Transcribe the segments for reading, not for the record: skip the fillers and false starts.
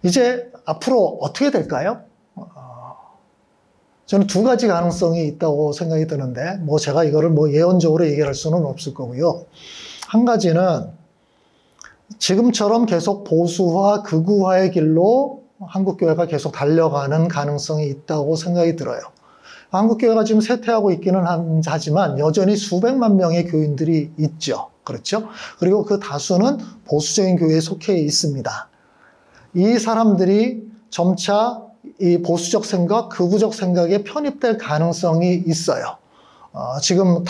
이제 앞으로 어떻게 될까요? 저는 두 가지 가능성이 있다고 생각이 드는데, 제가 이거를 예언적으로 얘기할 수는 없을 거고요. 한 가지는 지금처럼 계속 보수화, 극우화의 길로 한국교회가 계속 달려가는 가능성이 있다고 생각이 들어요. 한국교회가 지금 쇠퇴하고 있기는 하지만 여전히 수백만 명의 교인들이 있죠. 그렇죠? 그리고 그 다수는 보수적인 교회에 속해 있습니다. 이 사람들이 점차 이 보수적 생각, 극우적 생각에 편입될 가능성이 있어요. 지금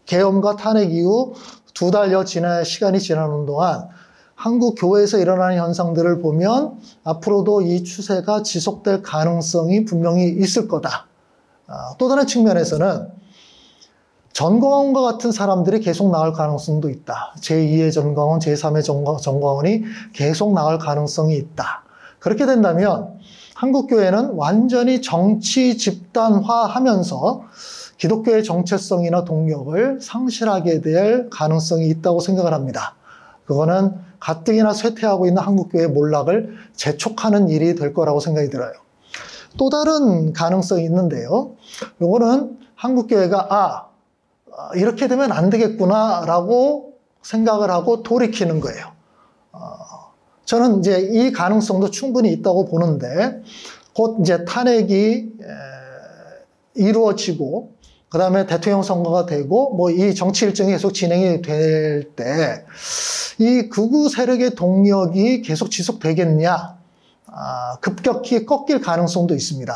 계엄과 탄핵 이후 2달여 시간이 지나는 동안 한국 교회에서 일어나는 현상들을 보면 앞으로도 이 추세가 지속될 가능성이 분명히 있을 거다. 또 다른 측면에서는 전광훈과 같은 사람들이 계속 나올 가능성도 있다. 제2의 전광훈, 제3의 전광훈이 계속 나올 가능성이 있다. 그렇게 된다면 한국교회는 완전히 정치 집단화하면서 기독교의 정체성이나 동력을 상실하게 될 가능성이 있다고 생각을 합니다. 그거는 가뜩이나 쇠퇴하고 있는 한국교회의 몰락을 재촉하는 일이 될 거라고 생각이 들어요. 또 다른 가능성이 있는데요. 이거는 한국교회가 이렇게 되면 안 되겠구나라고 생각을 하고 돌이키는 거예요. 저는 이제 이 가능성도 충분히 있다고 보는데, 곧 이제 탄핵이 이루어지고, 그 다음에 대통령 선거가 되고, 이 정치 일정이 계속 진행이 될 때, 이 극우 세력의 동력이 계속 지속되겠냐? 급격히 꺾일 가능성도 있습니다.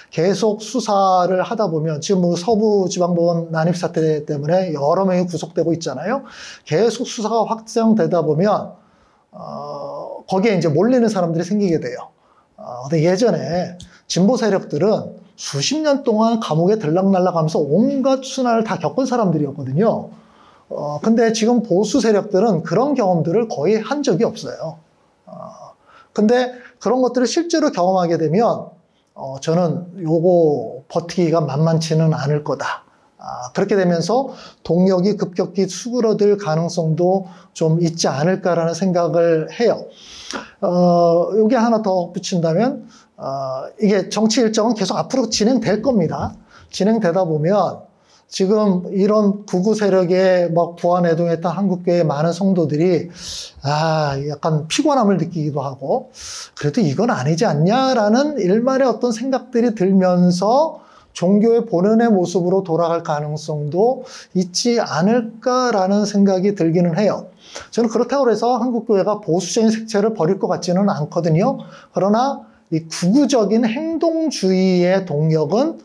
계속 수사를 하다 보면, 지금 서부지방법원 난입사태 때문에 여러 명이 구속되고 있잖아요. 계속 수사가 확장되다 보면, 거기에 이제 몰리는 사람들이 생기게 돼요. 근데 예전에 진보 세력들은 수십 년 동안 감옥에 들락날락하면서 온갖 수난을 다 겪은 사람들이었거든요. 근데 지금 보수 세력들은 그런 경험들을 거의 한 적이 없어요. 근데 그런 것들을 실제로 경험하게 되면 저는 요거 버티기가 만만치는 않을 거다. 그렇게 되면서 동력이 급격히 수그러들 가능성도 좀 있지 않을까라는 생각을 해요. 여기 하나 더 붙인다면, 이게 정치 일정은 계속 앞으로 진행될 겁니다. 진행되다 보면 지금 이런 극우 세력에 부안해동했던 한국교회의 많은 성도들이 약간 피곤함을 느끼기도 하고, 그래도 이건 아니지 않냐라는 일말의 어떤 생각들이 들면서 종교의 본연의 모습으로 돌아갈 가능성도 있지 않을까라는 생각이 들기는 해요. 저는 그렇다고 해서 한국교회가 보수적인 색채를 버릴 것 같지는 않거든요. 그러나 이 극우적인 행동주의의 동력은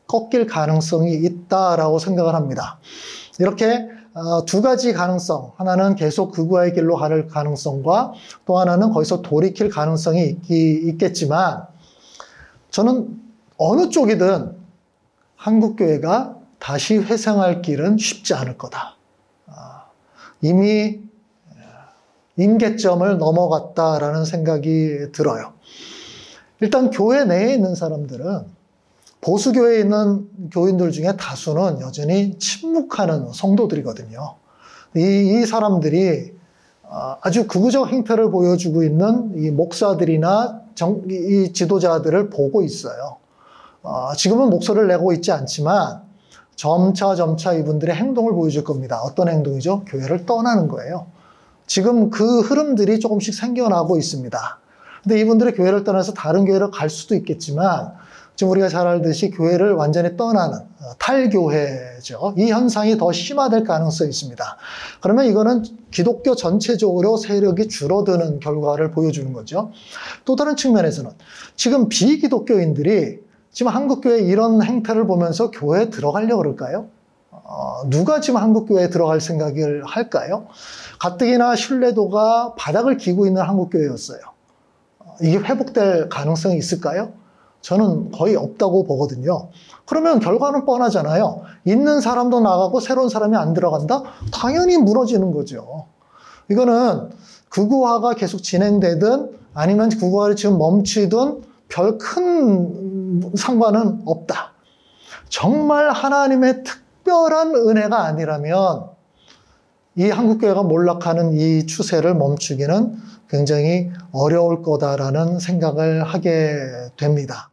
꺾일 가능성이 있다라고 생각을 합니다. 이렇게 두 가지 가능성, 하나는 계속 극우화의 길로 갈 가능성과 또 하나는 거기서 돌이킬 가능성이 있겠지만, 저는 어느 쪽이든 한국교회가 다시 회생할 길은 쉽지 않을 거다. 이미 임계점을 넘어갔다라는 생각이 들어요. 일단 교회 내에 있는 사람들은, 보수교회에 있는 교인들 중에 다수는 여전히 침묵하는 성도들이거든요. 이 사람들이 아주 극우적 행태를 보여주고 있는 이 목사들이나 이 지도자들을 보고 있어요. 지금은 목소리를 내고 있지 않지만 점차 이분들의 행동을 보여줄 겁니다. 어떤 행동이죠? 교회를 떠나는 거예요. 지금 그 흐름들이 조금씩 생겨나고 있습니다. 근데 이분들이 교회를 떠나서 다른 교회로 갈 수도 있겠지만, 지금 우리가 잘 알듯이 교회를 완전히 떠나는 탈교회죠. 이 현상이 더 심화될 가능성이 있습니다. 그러면 이거는 기독교 전체적으로 세력이 줄어드는 결과를 보여주는 거죠. 또 다른 측면에서는 지금 비기독교인들이 지금 한국교회 이런 행태를 보면서 교회에 들어가려고 그럴까요? 누가 지금 한국교회에 들어갈 생각을 할까요? 가뜩이나 신뢰도가 바닥을 기고 있는 한국교회였어요. 이게 회복될 가능성이 있을까요? 저는 거의 없다고 보거든요. 그러면 결과는 뻔하잖아요. 있는 사람도 나가고 새로운 사람이 안 들어간다? 당연히 무너지는 거죠. 이거는 극우화가 계속 진행되든 아니면 극우화를 지금 멈추든 별 큰 상관은 없다. 정말 하나님의 특별한 은혜가 아니라면 이 한국교회가 몰락하는 이 추세를 멈추기는 굉장히 어려울 거다라는 생각을 하게 됩니다.